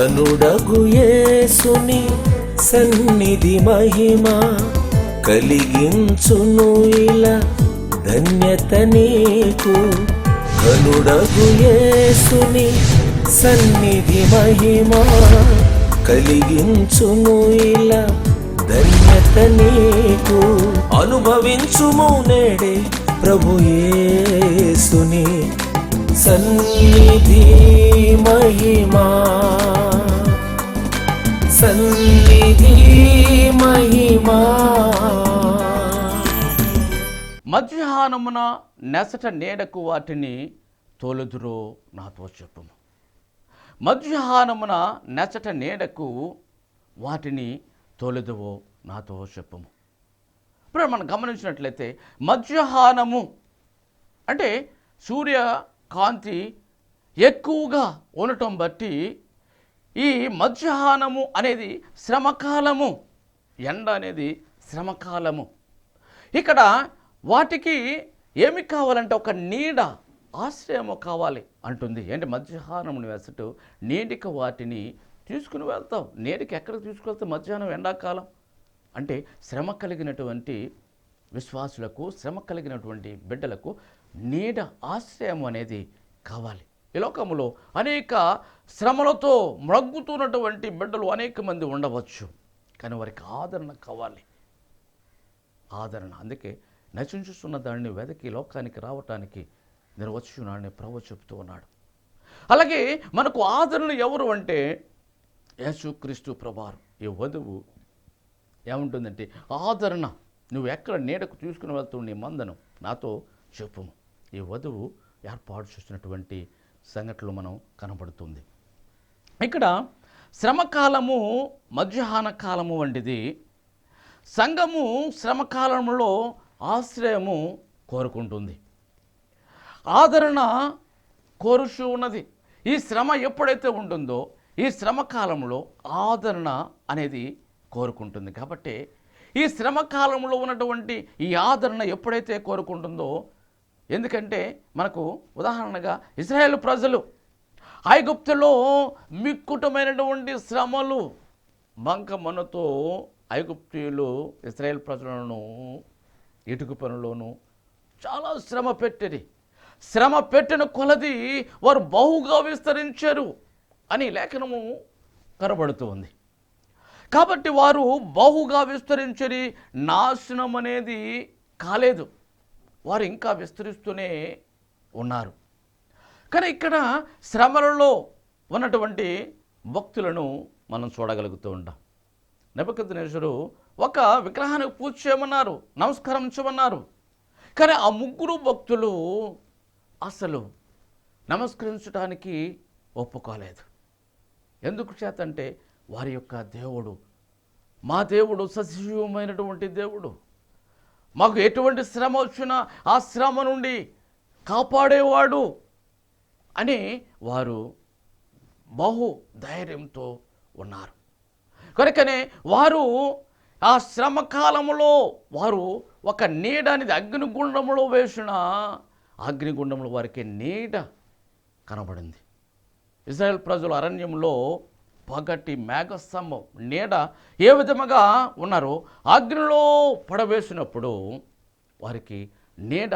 ఘనుడగు యేసుని సన్నిధి మహిమ కలిగించును ఇలా ధన్యత నీకు. ఘనుడగు యేసుని సన్నిధి మహిమ కలిగించును ఇలా ధన్యత నీకు. అనుభవించుము నేడే ప్రభు యేసుని సన్నిధి మహిమా, సన్నిధి మహిమా. మధ్యాహ్నమున నెసట నీడకు వాటిని తోలుదురో నాతో చెప్పుము. మధ్యాహ్నమున నెసట నీడకు వాటిని తోలుదువో నాతో చెప్పుము. ఇప్పుడు మనం గమనించినట్లయితే మధ్యాహ్నము అంటే సూర్యకాంతి ఎక్కువగా ఉండటం బట్టి ఈ మధ్యాహ్నము అనేది శ్రమకాలము, ఎండ అనేది శ్రమకాలము. ఇక్కడ వాటికి ఏమి కావాలంటే ఒక నీడ, ఆశ్రయము కావాలి అంటుంది. అంటే మధ్యాహ్నముని వెసటు నీటికి వాటిని తీసుకుని వెళ్తావు. నీటికి ఎక్కడికి తీసుకెళ్తావు? మధ్యాహ్నం ఎండాకాలం అంటే శ్రమ కలిగినటువంటి విశ్వాసులకు, శ్రమ కలిగినటువంటి బిడ్డలకు నీడ, ఆశ్రయం అనేది కావాలి. ఈ లోకములో అనేక శ్రమలతో మ్రగ్గుతున్నటువంటి బిడ్డలు అనేక మంది ఉండవచ్చు, కానీ వారికి ఆదరణ కావాలి, ఆదరణ. అందుకే నశించుతున్న దానిని వెదకి లోకానికి రావటానికి నేను వచ్చి ఉన్నానని ప్రభువు చెప్తూ ఉన్నాడు. అలాగే మనకు ఆదరణ ఎవరు అంటే యేసుక్రీస్తు ప్రభువారు. ఈ వధువు ఏముంటుందంటే ఆదరణ. నువ్వు ఎక్కడ నీడకు తీసుకుని వెళ్తున్న నీ మందను నాతో చెప్పుము. ఈ వధువు ఏర్పాటు చేసినటువంటి సంఘటనలు మనం కనబడుతుంది. ఇక్కడ శ్రమకాలము మధ్యాహ్న కాలము వంటిది. సంఘము శ్రమకాలంలో ఆశ్రయము కోరుకుంటుంది, ఆదరణ కోరుచూ ఉన్నది. ఈ శ్రమ ఎప్పుడైతే ఉంటుందో ఈ శ్రమ కాలంలో ఆదరణ అనేది కోరుకుంటుంది. కాబట్టి ఈ శ్రమ కాలంలో ఉన్నటువంటి ఈ ఆదరణ ఎప్పుడైతే కోరుకుంటుందో, ఎందుకంటే మనకు ఉదాహరణగా ఇశ్రాయేలు ప్రజలు ఐగుప్తులో మిక్కుటమైనటువంటి శ్రమలు, బంకమన్నుతో ఐగుప్తీయులు ఇశ్రాయేలు ప్రజలను ఇటుక పనులోను చాలా శ్రమ పెట్టిరి. శ్రమ పెట్టిన కొలది వారు బహుగా విస్తరించారు అని లేఖనము కనబడుతూ ఉంది. కాబట్టి వారు బహుగా విస్తరించరి, నాశనం అనేది కాలేదు, వారు ఇంకా విస్తరిస్తూనే ఉన్నారు. కానీ ఇక్కడ శ్రమలలో ఉన్నటువంటి భక్తులను మనం చూడగలుగుతూ ఉంటాం. నెబుకద్నెజరు ఒక విగ్రహానికి పూజ చేయమన్నారు, నమస్కరించమన్నారు. కానీ ఆ ముగ్గురు భక్తులు అసలు నమస్కరించడానికి ఒప్పుకోలేదు. ఎందుకు చేతంటే వారి యొక్క దేవుడు, మా దేవుడు సజీవమైనటువంటి దేవుడు, మాకు ఎటువంటి శ్రమ వచ్చినా ఆ శ్రమ నుండి కాపాడేవాడు అని వారు బహు ధైర్యంతో ఉన్నారు. కనుకనే వారు ఆ శ్రమ కాలంలో వారు ఒక నీడ అనేది అగ్నిగుండంలో వేసిన అగ్నిగుండంలో వారికి నీడ కనబడింది. ఇశ్రాయేల్ ప్రజలు అరణ్యంలో పగటి మేఘస్తంభం నీడ ఏ విధముగా ఉన్నారో అగ్నిలో పడవేసినప్పుడు వారికి నీడ,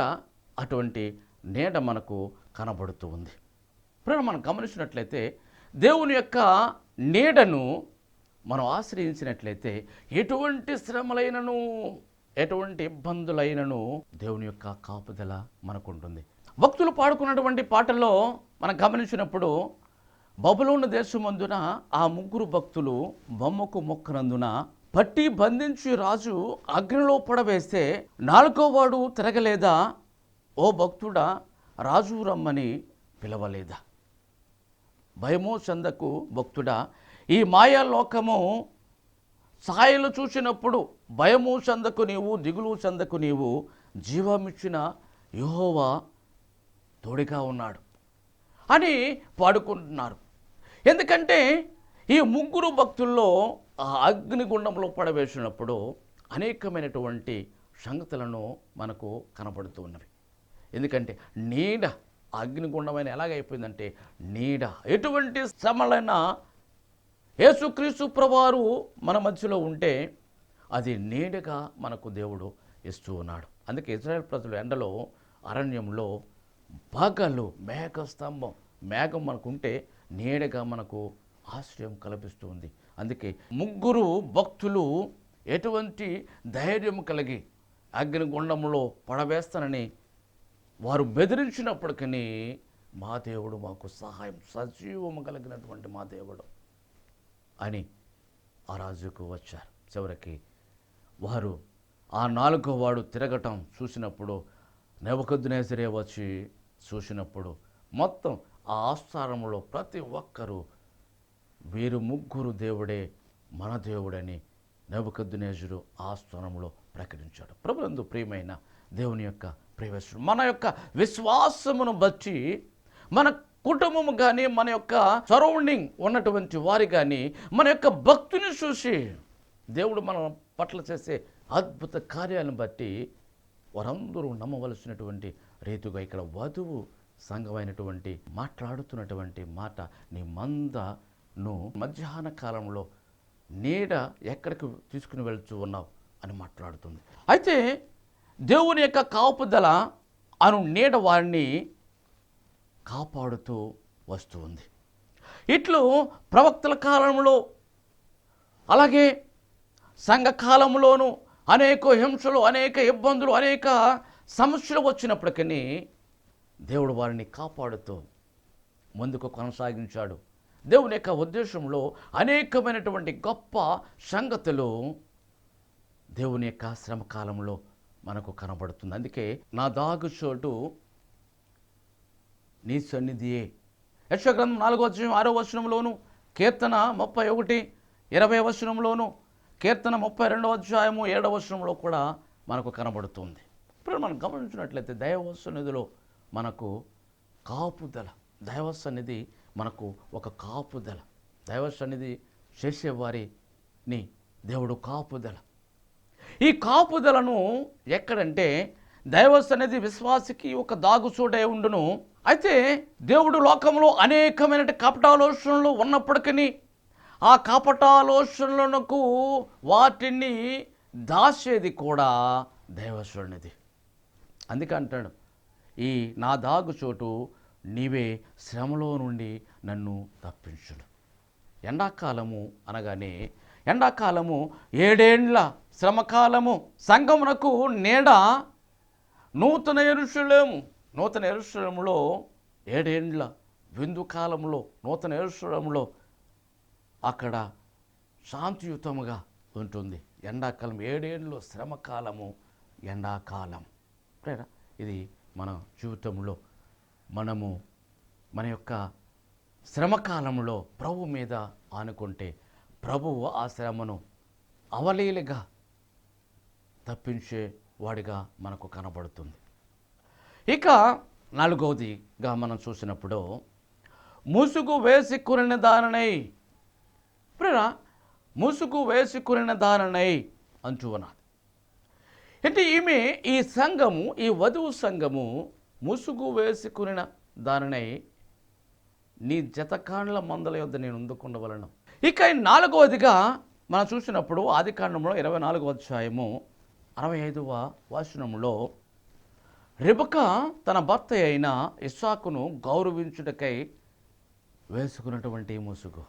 అటువంటి నీడ మనకు కనబడుతూ ఉంది. ఇప్పుడు మనం గమనించినట్లయితే దేవుని యొక్క నీడను మనం ఆశ్రయించినట్లయితే ఎటువంటి శ్రమలైనను, ఎటువంటి ఇబ్బందులైనను దేవుని యొక్క కాపుదల మనకు ఉంటుంది. భక్తులు పాడుకున్నటువంటి పాటల్లో మనం గమనించినప్పుడు బబులోను దేశమందున ఆ ముగ్గురు భక్తులు బొమ్మకు మొక్కనందున పట్టి బంధించి రాజు అగ్నిలో పడవేస్తే నాలుగోవాడు తిరగలేదా? ఓ భక్తుడా, రాజు రమ్మని పిలవలేదా? భయమో చందకు భక్తుడా, ఈ మాయా లోకము ఛాయలు చూసినప్పుడు భయము చందకు నీవు, దిగులు చందకు నీవు, జీవమిచ్చిన యెహోవా తోడుగా ఉన్నాడు అని పాడుకుంటున్నారు. ఎందుకంటే ఈ ముగ్గురు భక్తుల్లో ఆ అగ్నిగుండంలో పడవేసినప్పుడు అనేకమైనటువంటి సంగతులను మనకు కనబడుతూ ఉన్నవి. ఎందుకంటే నీడ, అగ్నిగుండమైన ఎలాగైపోయిందంటే నీడ, ఎటువంటి శ్రమలైనా యేసుక్రీస్తు ప్రభువారు మన మధ్యలో ఉంటే అది నీడగా మనకు దేవుడు ఇస్తూ ఉన్నాడు. అందుకే ఇశ్రాయేల్ ప్రజలు ఎండలో అరణ్యంలో పగలు మేఘస్తంభం, మేఘం మనకుంటే నీడగా మనకు ఆశ్రయం కల్పిస్తుంది. అందుకే ముగ్గురు భక్తులు ఎటువంటి ధైర్యం కలిగి అగ్నిగుండంలో పడవేస్తానని వారు బెదిరించినప్పటికీ మా దేవుడు మాకు సహాయం, సజీవము కలిగినటువంటి మా దేవుడు అని ఆ రాజుకు వచ్చారు. చివరికి వారు ఆ 4వ వాడు తిరగటం చూసినప్పుడు నెబుకద్నెజరే వచ్చి చూసినప్పుడు మొత్తం ఆ ఆస్థానంలో ప్రతి ఒక్కరూ వీరు ముగ్గురు దేవుడే మన దేవుడని నెబుకద్నెజరు ఆ స్థానంలో ప్రకటించాడు. ప్రభునందు ప్రియమైన దేవుని యొక్క ప్రియవేశుడు, మన యొక్క విశ్వాసమును బట్టి మన కుటుంబము కానీ, మన యొక్క సరౌండింగ్ ఉన్నటువంటి వారి కానీ మన యొక్క భక్తిని చూసి దేవుడు మన పట్ల చేసే అద్భుత కార్యాలను బట్టి వారందరూ నమ్మవలసినటువంటి రీతిగా ఇక్కడ వధువు సంఘమైనటువంటి మాట్లాడుతున్నటువంటి మాట, నీ మందను మధ్యాహ్న కాలంలో నీడ ఎక్కడికి తీసుకుని వెళ్తూ ఉన్నావు అని మాట్లాడుతుంది. అయితే దేవుని యొక్క కాపుదల అను నీడ వారిని కాపాడుతూ వస్తూ ఉంది. ఇట్లు ప్రవక్తల కాలంలో అలాగే సంఘకాలంలోనూ అనేక హింసలు, అనేక ఇబ్బందులు, అనేక సమస్యలు వచ్చినప్పటికీ దేవుడు వారిని కాపాడుతూ ముందుకు కొనసాగించాడు. దేవుని యొక్క ఉద్దేశంలో అనేకమైనటువంటి గొప్ప సంగతులు దేవుని యొక్క శ్రమ కాలంలో మనకు కనబడుతుంది. అందుకే నా దాగు చోటు నీ సన్నిధియే. యెషయా గ్రంథం 4వ అధ్యాయం 6వ వచనంలోను, కీర్తన 31 20వ వచనంలోను, కీర్తన 32వ అధ్యాయము 7వ వచనంలో కూడా మనకు కనబడుతుంది. ఇప్పుడు మనం గమనించినట్లయితే దైవ సన్నిధిలో మనకు కాపుదల, దైవ సన్నిధి మనకు ఒక కాపుదల. దైవ సన్నిధి చేసేవారిని దేవుడు కాపుదల. ఈ కాపుదలను ఎక్కడంటే దైవ సన్నిధి విశ్వాసికి ఒక దాగుచోటై ఉండును. అయితే దేవుడు లోకంలో అనేకమైన కపటాలోచనలు ఉన్నప్పటికీ ఆ కపటాలోచనలకు వాటిని దాచేది కూడా దైవ సన్నిధి. అందుకే అంటాడు, ఈ నా దాగుచోటు నీవే, శ్రమలో నుండి నన్ను తప్పించుడు. ఎండాకాలము అనగానే ఎండాకాలము 7 ఏండ్ల శ్రమకాలము. సంఘమునకు నీడ నూతన యెరూషలేము. నూతన యెరూషలేములో 7 ఏండ్ల విందు కాలంలో, నూతన యెరూషలేములో అక్కడ శాంతియుతముగా ఉంటుంది. ఎండాకాలం 7 ఏండ్లు శ్రమకాలము, ఎండాకాలం. ఇది మన జీవితంలో మనము మన యొక్క శ్రమకాలంలో ప్రభు మీద ఆనుకుంటే ప్రభువు ఆ శ్రమను అవలీలగా తప్పించే వాడిగా మనకు కనబడుతుంది. ఇక 4వదిగా మనం చూసినప్పుడు ముసుగు వేసి కూరిన దాననై, ముసుగు వేసి కూరిన దాననై అంటూ ఉన్నది. అంటే ఈమె, ఈ సంఘము, ఈ వధువు సంఘము ముసుగు వేసుకున్న దానినై నీ జతకాండ్ల మందల యొద్ద నేను ఉందుకుండవలను. ఇక 4వదిగా మనం చూసినప్పుడు ఆదికాండంలో 24వ అధ్యాయము 65వ వచనంలో రెబెకా తన భర్త అయిన ఇస్సాకును గౌరవించుటకై వేసుకున్నటువంటి ముసుగు.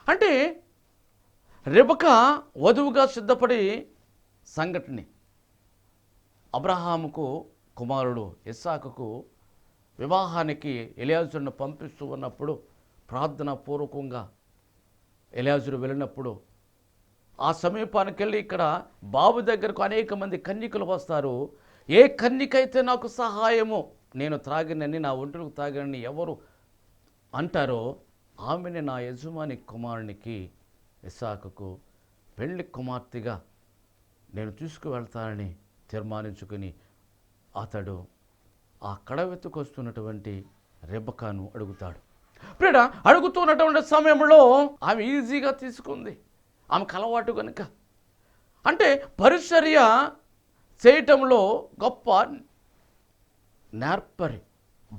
అంటే రెబెకా వధువుగా సిద్ధపడి సంఘటన అబ్రహాముకు కుమారుడు ఇస్సాకుకు వివాహానికి ఎలియాజరును పంపిస్తూ ఉన్నప్పుడు ప్రార్థన పూర్వకంగా ఎలియాజరు వెళ్ళినప్పుడు ఆ సమీపానికి వెళ్ళి ఇక్కడ బాబు దగ్గరకు అనేక మంది కన్యకలు వస్తారు. ఏ కన్యకైతే నాకు సహాయము, నేను త్రాగినని, నా ఒంటరికి తాగినని ఎవరు అంటారో ఆమెని నా యజమాని కుమారునికి ఇస్సాకుకు పెళ్లి కుమార్తెగా నేను తీసుకువెళ్తానని తీర్మానించుకుని అతడు ఆ కడవెత్తుకొస్తున్నటువంటి రెబెకాను అడుగుతాడు. ప్రియుడా, అడుగుతున్నటువంటి సమయంలో ఆమె ఈజీగా తీసుకుంది, ఆమెకు అలవాటు కనుక. అంటే పరిచర్య చేయటంలో గొప్ప నేర్పరి.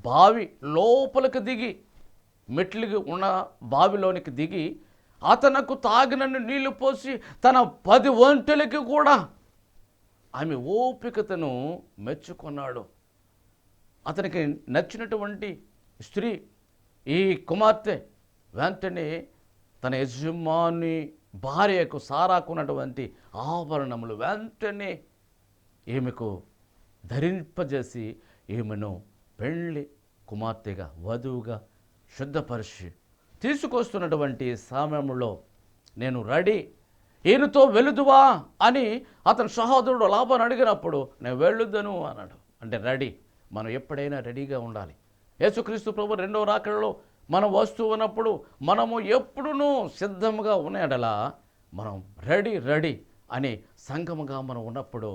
బావి లోపలికి దిగి మెట్లుగా ఉన్న బావిలోనికి దిగి అతనకు తాగినన్ని నీళ్లు పోసి తన 10 ఒంటెలకి కూడా ఆమె ఓపికతను మెచ్చుకున్నాడు. అతనికి నచ్చినటువంటి స్త్రీ ఈ కుమార్తె వెంటనే తన యజమాని భార్యకు సారాకున్నటువంటి ఆభరణములు వెంటనే ఈమెకు ధరింపజేసి ఈమెను పెళ్ళి కుమార్తెగా వధువుగా శుద్ధపరిచి తీసుకొస్తున్నటువంటి సమయంలో నేను రెడీ, ఈయనతో వెళుదువా అని అతని సహోదరుడు లాభాన్ని అడిగినప్పుడు నేను వెళ్ళుదను అన్నాడు. అంటే రెడీ, మనం ఎప్పుడైనా రెడీగా ఉండాలి. యేసుక్రీస్తు ప్రభు రెండవ రాకడలో మనం వస్తూ ఉన్నప్పుడు మనము ఎప్పుడునూ సిద్ధంగా ఉన్నడలా మనం రెడీ అనే సంఘముగా మనం ఉన్నప్పుడు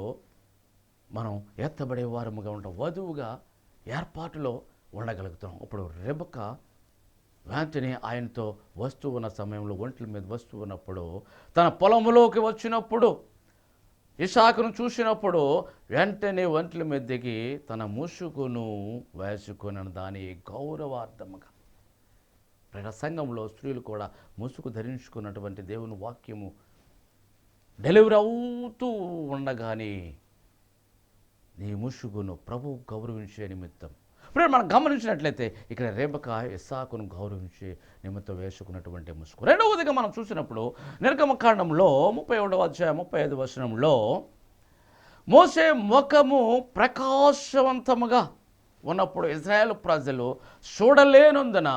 మనం ఎత్తబడే వారముగా ఉంటాం, వధువుగా ఏర్పాటులో ఉండగలుగుతాం. ఇప్పుడు రెబెక్క వెంటనే ఆయనతో వస్తూ ఉన్న సమయంలో ఒంట్ల మీద వస్తూ ఉన్నప్పుడు తన పొలంలోకి వచ్చినప్పుడు ఇసాకును చూసినప్పుడు వెంటనే ఒంట్ల మీద దిగి తన ముసుగును వేసుకున్న దాని గౌరవార్థముగా. సంఘంలో స్త్రీలు కూడా ముసుగు ధరించుకున్నటువంటి దేవుని వాక్యము డెలివరీ అవుతూ ఉండగానే నీ ముసుగును ప్రభువు గౌరవించే నిమిత్తం. ఇప్పుడు మనం గమనించినట్లయితే ఇక్కడ రెబెక్క ఇస్సాకును గౌరవించే నిమిత్తం వేసుకున్నటువంటి ముసుగు. రెండవదిగా మనం చూసినప్పుడు నిర్గమకాండంలో 31వ అధ్యాయం 35వ వచనంలో మోషే ముఖము ప్రకాశవంతముగా ఉన్నప్పుడు ఇశ్రాయేలు ప్రజలు చూడలేనందున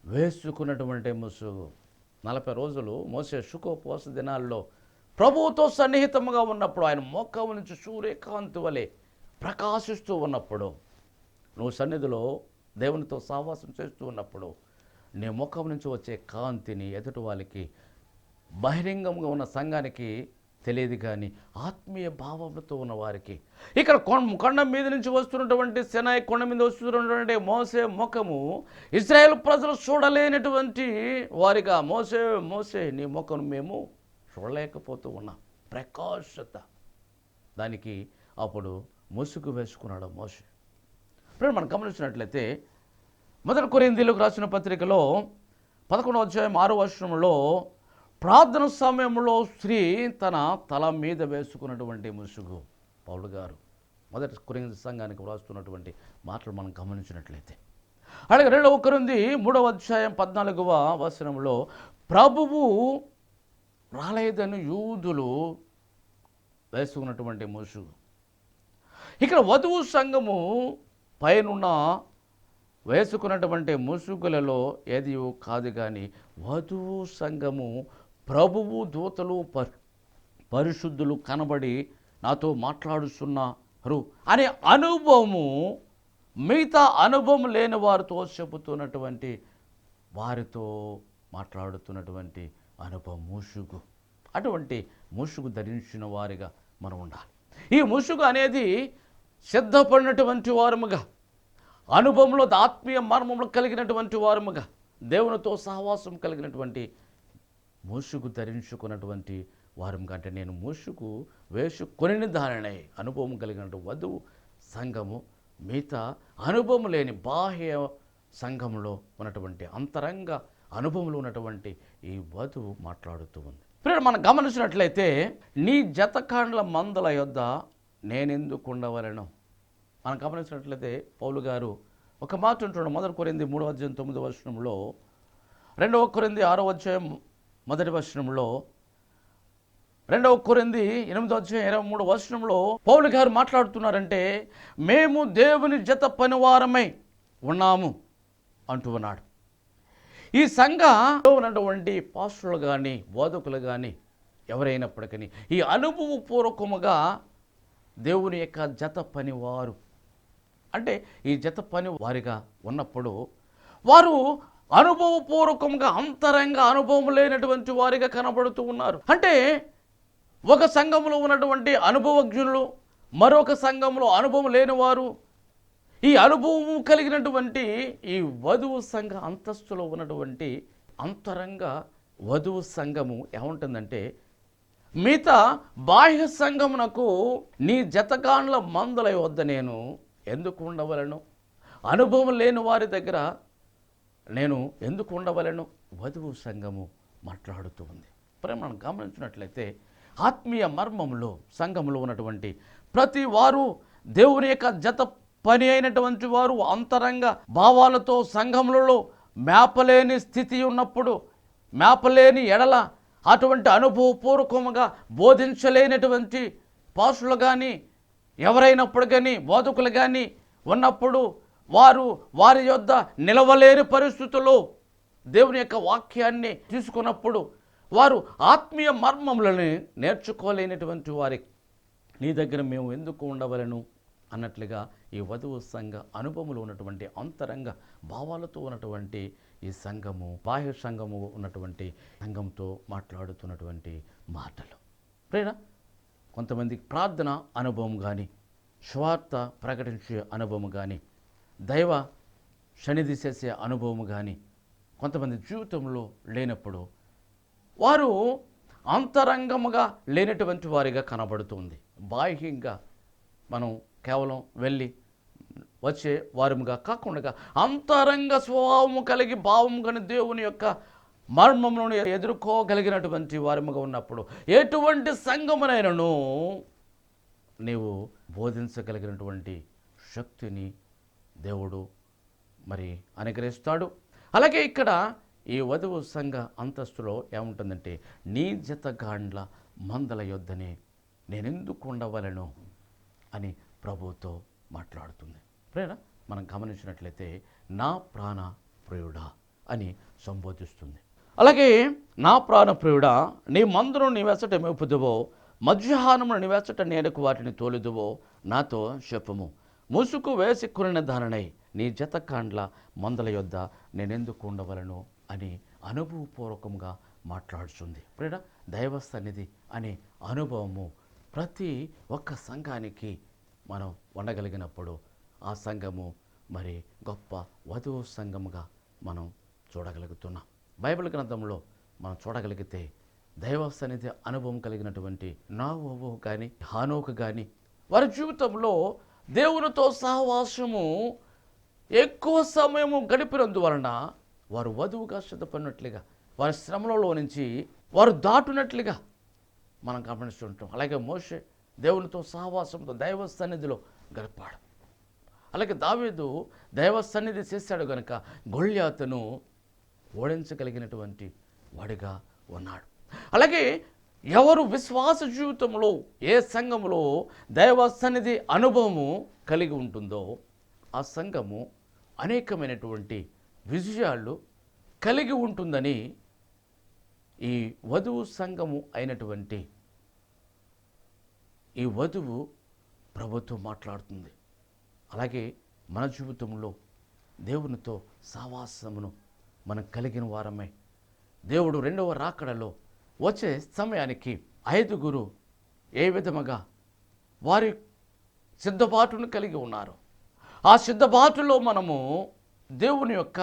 వేసుకున్నటువంటి ముసుగు. 40 రోజులు మోషే శుకోపవాస దినాల్లో ప్రభువుతో సన్నిహితముగా ఉన్నప్పుడు ఆయన ముఖం నుంచి సూర్యకాంతి వలె ప్రకాశిస్తూ ఉన్నప్పుడు, నువ్వు సన్నిధిలో దేవునితో సహవాసం చేస్తూ ఉన్నప్పుడు నీ ముఖం నుంచి వచ్చే కాంతిని ఎదుటి వాళ్ళకి బహిరంగంగా ఉన్న సంఘానికి తెలియదు, కానీ ఆత్మీయ భావములతో ఉన్న వారికి. ఇక్కడ కొండ మీద నుంచి వస్తున్నటువంటి సినాయి కొండ మీద వస్తున్నటువంటి మోసే ముఖము ఇశ్రాయేలు ప్రజలు చూడలేనటువంటి వారిగా, మోసే నీ ముఖం మేము చూడలేకపోతూ ఉన్నాం. ప్రకాశత దానికి అప్పుడు ముసుగు వేసుకున్నాడు మోషే. ఇప్పుడు మనం గమనించినట్లయితే 1 కొరింథీయులకు రాసిన పత్రికలో 11వ అధ్యాయం 6వ వచనంలో ప్రార్థన సమయంలో స్త్రీ తన తల మీద వేసుకున్నటువంటి ముసుగు. పౌలు గారు 1 కొరింథీ సంఘానికి వ్రాస్తున్నటువంటి మాటలు మనం గమనించినట్లయితే, అలాగే 2వ కొరింథీ 3వ అధ్యాయం 14వ వచనంలో ప్రభువు రాలేదని యూదులు వేసుకున్నటువంటి ముసుగు. ఇక్కడ వధువు సంఘము పైనున్న వేసుకున్నటువంటి ముసుగులలో ఏది కాదు, కానీ వధువు సంఘము ప్రభువు దూతలు పరిశుద్ధులు కనబడి నాతో మాట్లాడుతున్నారు అనే అనుభవము మిగతా అనుభవం లేని వారితో చెబుతున్నటువంటి వారితో మాట్లాడుతున్నటువంటి అనుభవం ముసుగు. అటువంటి ముసుగు ధరించిన వారిగా మనం ఉండాలి. ఈ ముసుగు అనేది సిద్ధపడినటువంటి వారముగా, అనుభవంలో ఆత్మీయ మర్మంలో కలిగినటువంటి వారముగా, దేవునితో సహవాసం కలిగినటువంటి ముసుగు ధరించుకున్నటువంటి వారముగా. అంటే నేను ముసుగు వేసుకొని దానినై అనుభవం కలిగినటువంటి వధువు సంఘము మిగతా అనుభవం లేని బాహ్య సంఘంలో ఉన్నటువంటి అంతరంగ అనుభవంలో ఉన్నటువంటి ఈ వధువు మాట్లాడుతూ ఉంది. ఇప్పుడు మనం గమనించినట్లయితే నీ జతకాండ్ల మందల యొద్ద నేనెందుకు ఉండవలను. మనం గమనించినట్లయితే పౌలు గారు ఒక మాట ఉంటున్నాడు. 1 కొరింథీ 3వ అధ్యాయం 9వ వచనంలో, 2వ కొరింథీ 6వ అధ్యాయం 1వ వచనంలో, 2వ కొరింథీ 8వ అధ్యాయం 23వ వచనంలో పౌలు గారు మాట్లాడుతున్నారంటే మేము దేవుని జత పనివారమై ఉన్నాము అంటూ ఉన్నాడు. ఈ సంఘంలో ఉన్నటువంటి పాస్టర్లు కానీ బోధకులు కానీ ఎవరైనప్పటికీ ఈ అనుభవపూర్వకముగా దేవుని యొక్క జత పనివారు, అంటే ఈ జత పని వారిగా ఉన్నప్పుడు వారు అనుభవపూర్వకంగా అంతరంగ అనుభవం లేనటువంటి వారిగా కనబడుతూ ఉన్నారు. అంటే ఒక సంఘంలో ఉన్నటువంటి అనుభవజ్ఞులు, మరొక సంఘంలో అనుభవం లేనివారు, ఈ అనుభవం కలిగినటువంటి ఈ వధువు సంఘ అంతస్తులో ఉన్నటువంటి అంతరంగ వధువు సంఘము ఏముంటుందంటే, మిగతా బాహ్య సంఘమునకు నీ జతగాండ్ల మందుల వద్ద నేను ఎందుకు ఉండవలను, అనుభవం లేని వారి దగ్గర నేను ఎందుకు ఉండవలను? వధువు సంఘము మాట్లాడుతూ ఉంది. మనం గమనించినట్లయితే ఆత్మీయ మర్మములో సంఘములో ఉన్నటువంటి ప్రతి వారు దేవుని యొక్క జత పని అయినటువంటి వారు అంతరంగ భావాలతో సంఘములలో మేపలేని స్థితి ఉన్నప్పుడు, మేపలేని ఎడల అటువంటి అనుభవపూర్వకముగా బోధించలేనటువంటి పాస్టులు కానీ ఎవరైనప్పుడు కానీ బోధకులు కానీ ఉన్నప్పుడు వారు వారి యొద్ద నిలవలేని పరిస్థితుల్లో దేవుని యొక్క వాక్యాన్ని తీసుకున్నప్పుడు వారు ఆత్మీయ మర్మములను నేర్చుకోలేనటువంటి వారికి నీ దగ్గర మేము ఎందుకు ఉండవలను అన్నట్లుగా ఈ వధువు సంఘ అనుభవములు ఉన్నటువంటి అంతరంగ భావాలతో ఉన్నటువంటి ఈ సంఘము, బాహ్య సంఘము ఉన్నటువంటి సంఘంతో మాట్లాడుతున్నటువంటి మాటలు. ప్రేరణ కొంతమందికి ప్రార్థన అనుభవం కానీ, స్వార్థ ప్రకటించే అనుభవం కానీ, దైవ సన్నిధి చేసే అనుభవం కానీ కొంతమంది జీవితంలో లేనప్పుడు వారు అంతరంగముగా లేనటువంటి వారిగా కనబడుతుంది. బాహ్యంగా మనం కేవలం వెళ్ళి వచ్చే వారముగా కాకుండా అంతరంగ స్వభావము కలిగి భావము కానీ దేవుని యొక్క మర్మములను ఎదుర్కోగలిగినటువంటి వారముగా ఉన్నప్పుడు ఎటువంటి సంఘమునైనను నీవు బోధించగలిగినటువంటి శక్తిని దేవుడు మరి అనుగ్రహిస్తాడు. అలాగే ఇక్కడ ఈ వధువు సంఘ అంతస్తులో ఏముంటుందంటే, నీ జతగాండ్ల మందల యొద్దనే నేనెందుకు ఉండవలను అని ప్రభువుతో మాట్లాడుతుంది. ప్రేరణ మనం గమనించినట్లయితే నా ప్రాణ ప్రియుడా అని సంబోధిస్తుంది. అలాగే నా ప్రాణ ప్రియుడా, నీ మందును నీవెచ్చట మేపుదువో, మధ్యాహ్నమును నీవెచ్చట నేలకు వాటిని తోలుదువో నాతో చెప్పుము. ముసుగు వేసి కొనిన దాననై నీ జతకాండ్ల మందల యొద్ద నేనెందుకు ఉండవలను అని అనుభవపూర్వకంగా మాట్లాడుతుంది. ప్రేరణ దైవ సన్నిధి అనే అనుభవము ప్రతి ఒక్క సంఘానికి మనం ఉండగలిగినప్పుడు ఆ సంఘము మరి గొప్ప వధువు సంఘముగా మనం చూడగలుగుతున్నాం. బైబిల్ గ్రంథంలో మనం చూడగలిగితే దైవ సన్నిధి అనుభవం కలిగినటువంటి నోవహు కానీ హానోకు కానీ వారి జీవితంలో దేవునితో సహవాసము ఎక్కువ సమయము గడిపినందువలన వారు వధువుగా సిద్ధపడినట్లుగా, వారి శ్రమలలో నుంచి వారు దాటునట్లుగా మనం గమనిస్తుంటాం. అలాగే మోషే దేవునితో సహవాసంతో దైవ సన్నిధిలో గడిపాడు. అలాగే దావీదు దైవ సన్నిధి చేశాడు కనుక గొల్యాతును ఓడించగలిగినటువంటి వాడిగా ఉన్నాడు. అలాగే ఎవరు విశ్వాస జీవితంలో ఏ సంఘములో దైవ సన్నిధి అనుభవము కలిగి ఉంటుందో ఆ సంఘము అనేకమైనటువంటి విజయాలు కలిగి ఉంటుందని ఈ వధువు సంఘము అయినటువంటి ఈ వధువు ప్రభుతో మాట్లాడుతుంది. అలాగే మన జీవితంలో దేవునితో సహవాసమును మనం కలిగిన వారమై దేవుడు రెండవ రాకడలో వచ్చే సమయానికి 5 ఏ విధముగా వారి సిద్ధపాటును కలిగి ఉన్నారు. ఆ సిద్ధపాటులో మనము దేవుని యొక్క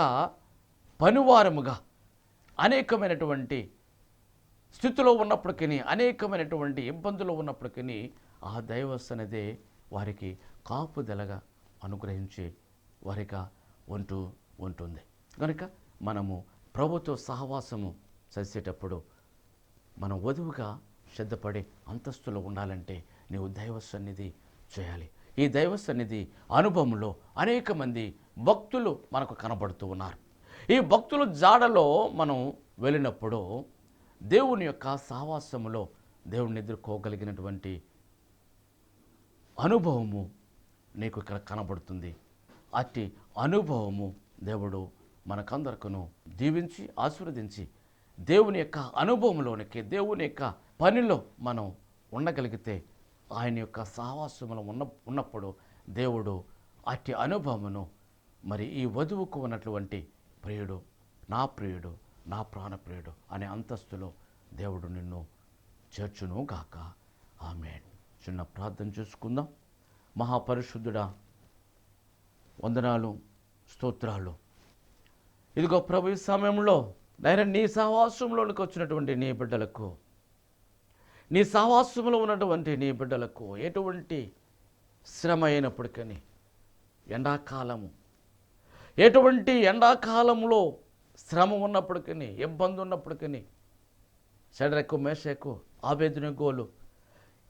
పనివారముగా అనేకమైనటువంటి స్థితిలో ఉన్నప్పటికీ, అనేకమైనటువంటి ఇబ్బందులు ఉన్నప్పటికీ ఆ దైవ సన్నిధి వారికి కాపుదలగా అనుగ్రహించి వారిగా ఉంటుంది. కనుక మనము ప్రభుతో సహవాసము చేసేటప్పుడు మనం వధువుగా సిద్ధపడి అంతస్తులో ఉండాలంటే నీవు దైవ సన్నిధి చేయాలి. ఈ దైవ సన్నిధి అనుభవంలో అనేక మంది భక్తులు మనకు కనబడుతూ ఉన్నారు. ఈ భక్తుల జాడలో మనం వెళ్ళినప్పుడు దేవుని యొక్క సహవాసములో దేవుడిని ఎదుర్కోగలిగినటువంటి అనుభవము నీకు ఇక్కడ కనబడుతుంది. అట్టి అనుభవము దేవుడు మనకందరికను దీవించి ఆశీర్వదించి దేవుని యొక్క అనుభవంలోనికి, దేవుని యొక్క పనిలో మనం ఉండగలిగితే, ఆయన యొక్క సహవాసములో ఉన్నప్పుడు దేవుడు అట్టి అనుభవమును మరి ఈ వధువుకు ఉన్నటువంటి ప్రియుడు, నా ప్రాణప్రియుడు అనే అంతస్తులో దేవుడు నిన్ను చేర్చును గాక. ఆమేన్. చిన్న ప్రార్థన చేసుకుందాం. మహాపరిశుద్ధుడా, వందనాలు, స్తోత్రాలు. ఇదిగో ప్రభు, ఈ సమయంలో నాయన నీ సహవాసంలోనికి వచ్చినటువంటి నీ బిడ్డలకు, నీ సహవాసంలో ఉన్నటువంటి నీ బిడ్డలకు ఎటువంటి శ్రమ అయినప్పటికీ, ఎండాకాలము ఎటువంటి ఎండాకాలంలో శ్రమ ఉన్నప్పటికీ, ఇబ్బంది ఉన్నప్పటికీ, షడ్రకు మేషకు ఆబేద్నెగోలు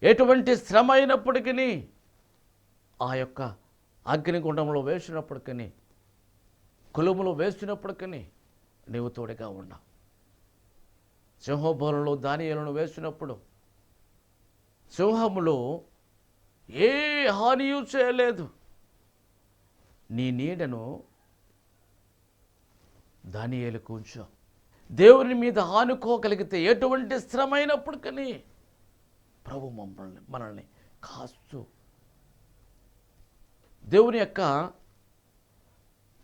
ఎటువంటి శ్రమ అయినప్పటికీ ఆ యొక్క అగ్నిగుండంలో వేసినప్పటికీ, కొలుములో వేసినప్పటికీ నీవు తోడుగా ఉన్నావు. సింహబోనులో దానియేలును వేసినప్పుడు సింహములో ఏ హానియు చేయలేదు. నీ నీడను దానియేలుకు ఉంచు. దేవుని మీద ఆనుకోగలిగితే ఎటువంటి శ్రమ అయినప్పటికీ ప్రభు మనల్ని కాస్తూ దేవుని యొక్క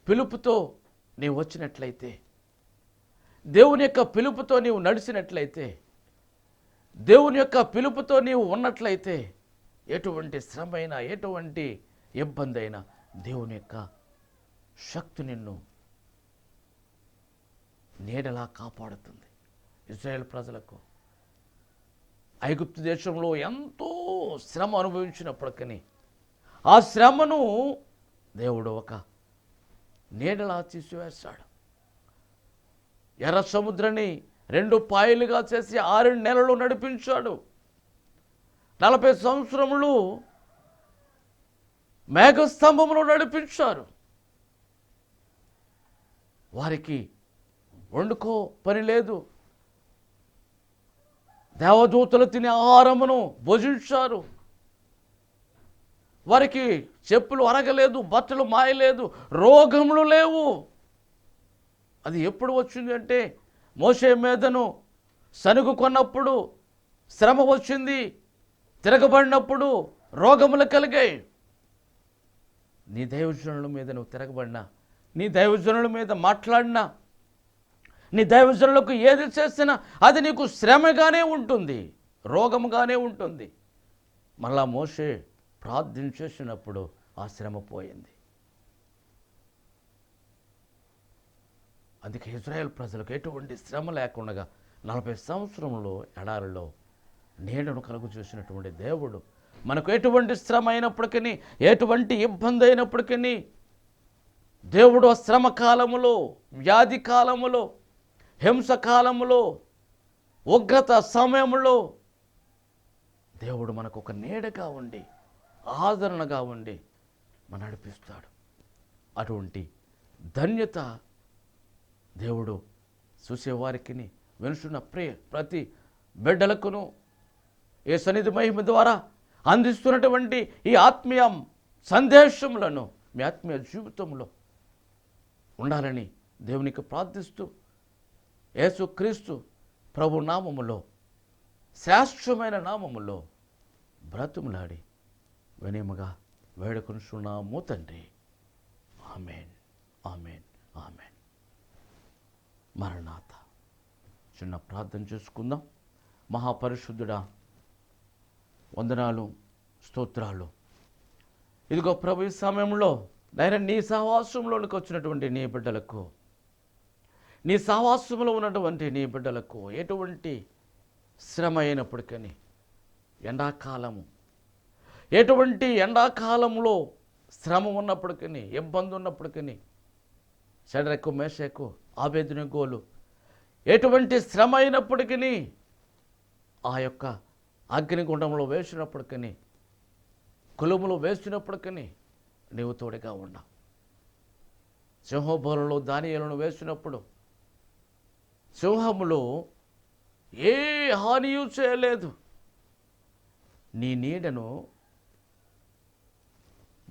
పిలుపుతో నీవు వచ్చినట్లయితే, దేవుని యొక్క పిలుపుతో నీవు నడిచినట్లయితే, దేవుని యొక్క పిలుపుతో నీవు ఉన్నట్లయితే ఎటువంటి శ్రమ అయినా, ఎటువంటి ఇబ్బంది అయినా దేవుని యొక్క శక్తి నిన్ను నీడలా కాపాడుతుంది. ఇశ్రాయేల్ ప్రజలకు ఐగుప్తు దేశంలో ఎంతో శ్రమ అనుభవించినప్పటికీ ఆ శ్రమను దేవుడు ఒక నీడలా తీసివేశాడు. ఎర్ర సముద్రాన్ని 2 పాయలుగా చేసి 6 నెలలు నడిపించాడు. 40 సంవత్సరములు మేఘస్తంభములో నడిపించారు. వారికి వండుకో పని లేదు. దేవదూతలు తినే ఆహారమును భుజించారు. వారికి చెప్పులు అరగలేదు, బట్టలు మాయలేదు, రోగములు లేవు. అది ఎప్పుడు వచ్చింది అంటే మోషే మీదను సనుగు కొన్నప్పుడు శ్రమ వచ్చింది, తిరగబడినప్పుడు రోగములు కలిగాయి. నీ దైవజనుల మీద నువ్వు తిరగబడినా, నీ దైవజనుల మీద మాట్లాడినా, నీ దైవజనులకు ఏది చేసినా అది నీకు శ్రమగానే ఉంటుంది, రోగముగానే ఉంటుంది. మళ్ళా మోషే ప్రార్థన చేసినప్పుడు ఆ శ్రమ పోయింది. అందుకే ఇశ్రాయేల్ ప్రజలకు ఎటువంటి శ్రమ లేకుండా 40 సంవత్సరంలో ఎడారిలో నీడను కలుగు చేసినటువంటి దేవుడు మనకు ఎటువంటి శ్రమ అయినప్పటికీ, ఎటువంటి ఇబ్బంది అయినప్పటికీ దేవుడు ఆ శ్రమ కాలములో, వ్యాధి కాలములో, హింస కాలములో, ఉగ్రత సమయంలో దేవుడు మనకు ఒక నీడగా ఉండి, ఆదరణగా ఉండి మన నడిపిస్తాడు. అటువంటి ధన్యత దేవుడు చూసేవారికి, వినుచున్న ప్రతి బిడ్డలకును ఏ సన్నిధి మహిమ ద్వారా అందిస్తున్నటువంటి ఈ ఆత్మీయ సందేశములను మీ ఆత్మీయ జీవితంలో ఉండాలని దేవునికి ప్రార్థిస్తూ, యేసుక్రీస్తు ప్రభు నామములో, శ్రేష్టమైన నామములో బ్రతుములాడి వినయముగా వేడుకొనుచున్నాము తండ్రి. ఆమేన్, ఆమేన్, ఆమేన్. మరణాత. చిన్న ప్రార్థన చేసుకుందాం. మహాపరిశుద్ధుడా, వందనాలు, స్తోత్రాలు. ఇదిగో ప్రభు, ఈ సమయంలో నాయన నీ సహవాసంలోనికి వచ్చినటువంటి నీ బిడ్డలకు, నీ సహవాసంలో ఉన్నటువంటి నీ బిడ్డలకు ఎటువంటి శ్రమ అయినప్పటికీ, ఎండాకాలము, ఎటువంటి ఎండాకాలంలో శ్రమ ఉన్నప్పటికీ, ఇబ్బంది ఉన్నప్పటికీ, షడ్రకు మేషకు ఆబేద్నెగోలు ఎటువంటి శ్రమ అయినప్పటికీ ఆ యొక్క అగ్నిగుండంలో వేసినప్పటికీ, కొలుములో వేసినప్పటికీ నీవు తోడుగా ఉన్నావు. సింహబోనులో దానియేలును వేసినప్పుడు సింహములో ఏ హానియు చేయలేదు. నీ నీడను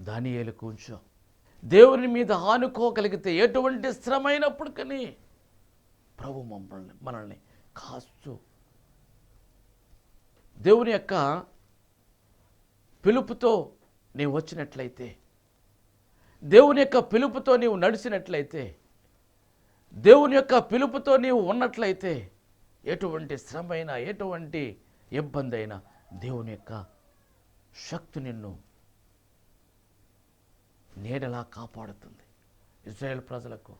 దానియేలుకు ఉంచు. దేవుని మీద ఆనుకోగలిగితే ఎటువంటి శ్రమ అయినప్పటికీ ప్రభు మనల్ని కాస్తూ దేవుని యొక్క పిలుపుతో నీవు వచ్చినట్లయితే, దేవుని యొక్క పిలుపుతో నీవు నడిచినట్లయితే, దేవుని యొక్క పిలుపుతో నీవు ఉన్నట్లయితే ఎటువంటి శ్రమ అయినా, ఎటువంటి ఇబ్బంది అయినా దేవుని యొక్క శక్తి నిన్ను నీడలా కాపాడుతుంది. ఇశ్రాయేల్ ప్రజలకు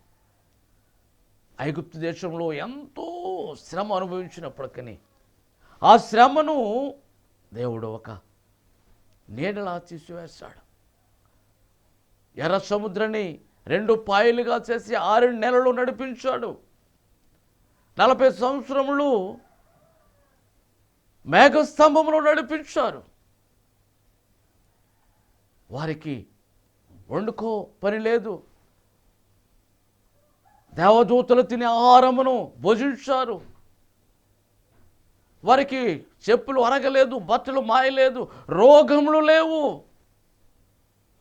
ఐగుప్తు దేశంలో ఎంతో శ్రమ అనుభవించినప్పటికీ ఆ శ్రమను దేవుడు ఒక నీడలా తీసివేశాడు. ఎర్ర సముద్రాన్ని 2 పాయలుగా చేసి 6 నెలలు నడిపించాడు. 40 సంవత్సరములు మేఘస్తంభములో నడిపించారు. వారికి వండుకో పని లేదు. దేవదూతలు తినే ఆహారమును భుజించారు. వారికి చెప్పులు అరగలేదు, బట్టలు మాయలేదు, రోగములు లేవు.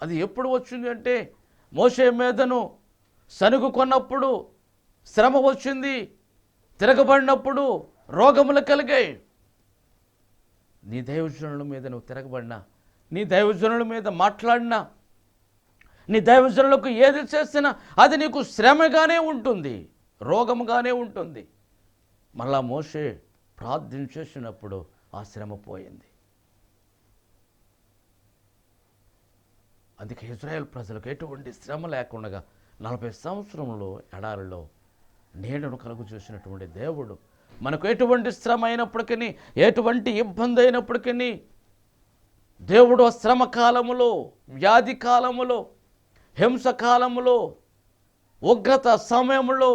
అది ఎప్పుడు వచ్చింది అంటే మోషే మీదను సనుగు కొన్నప్పుడు శ్రమ వచ్చింది, తిరగబడినప్పుడు రోగములు కలిగాయి. నీ దైవజనుల మీద నువ్వు తిరగబడినా, నీ దైవజనుల మీద మాట్లాడినా, నీ దైవజనులకు ఏది చేసినా అది నీకు శ్రమగానే ఉంటుంది, రోగముగానే ఉంటుంది. మళ్ళా మోషే ప్రార్థన చేసినప్పుడు ఆ శ్రమ పోయింది. అందుకే ఇజ్రాయేల్ ప్రజలకు ఎటువంటి శ్రమ లేకుండా 40 సంవత్సరంలో ఎడారిలో నీడను కలుగు చేసినటువంటి దేవుడు మనకు ఎటువంటి శ్రమ అయినప్పటికీ, ఎటువంటి ఇబ్బంది అయినప్పటికీ, దేవుడు శ్రమ కాలములో, వ్యాధి కాలములో, హింస కాలములో, ఉగ్రత సమయంలో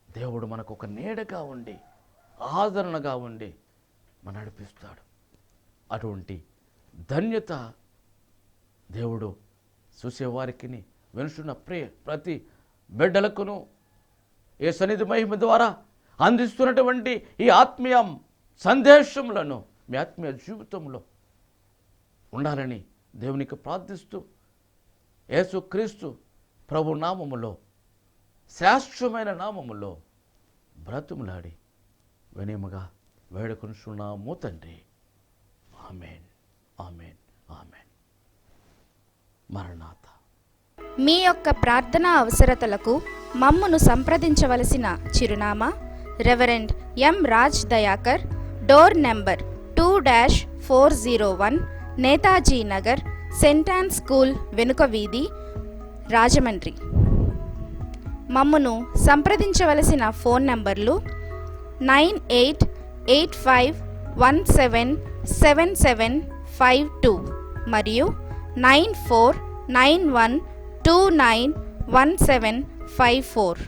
దేవుడు మనకు ఒక నీడగా ఉండి, ఆదరణగా ఉండి మన నడిపిస్తాడు. అటువంటి ధన్యత దేవుడు చూసేవారికి, వినుచున్న ప్రతి బిడ్డలకును ఏ సన్నిధి మహిమ ద్వారా అందిస్తున్నటువంటి ఈ ఆత్మీయ సందేశములను మీ ఆత్మీయ జీవితంలో ఉండాలని దేవునికి ప్రార్థిస్తూ, యేసుక్రీస్తు ప్రభు నామములో, శ్రేష్టమైన నామములో బ్రతుములాడి వినయముగా వేడుకొనుచున్నాము తండ్రి. ఆమేన్, ఆమేన్, ఆమేన్. మరణాత. మీ యొక్క ప్రార్థనా అవసరతలకు మమ్మును సంప్రదించవలసిన చిరునామా reverend M Raj Dayakar, door number 2-401, Netaji Nagar, Saint an school వెనుక వీధి, రాజమండ్రి. మమ్మును సంప్రదించవలసిన ఫోన్ నంబర్లు 9885177752 మరియు 9491291754.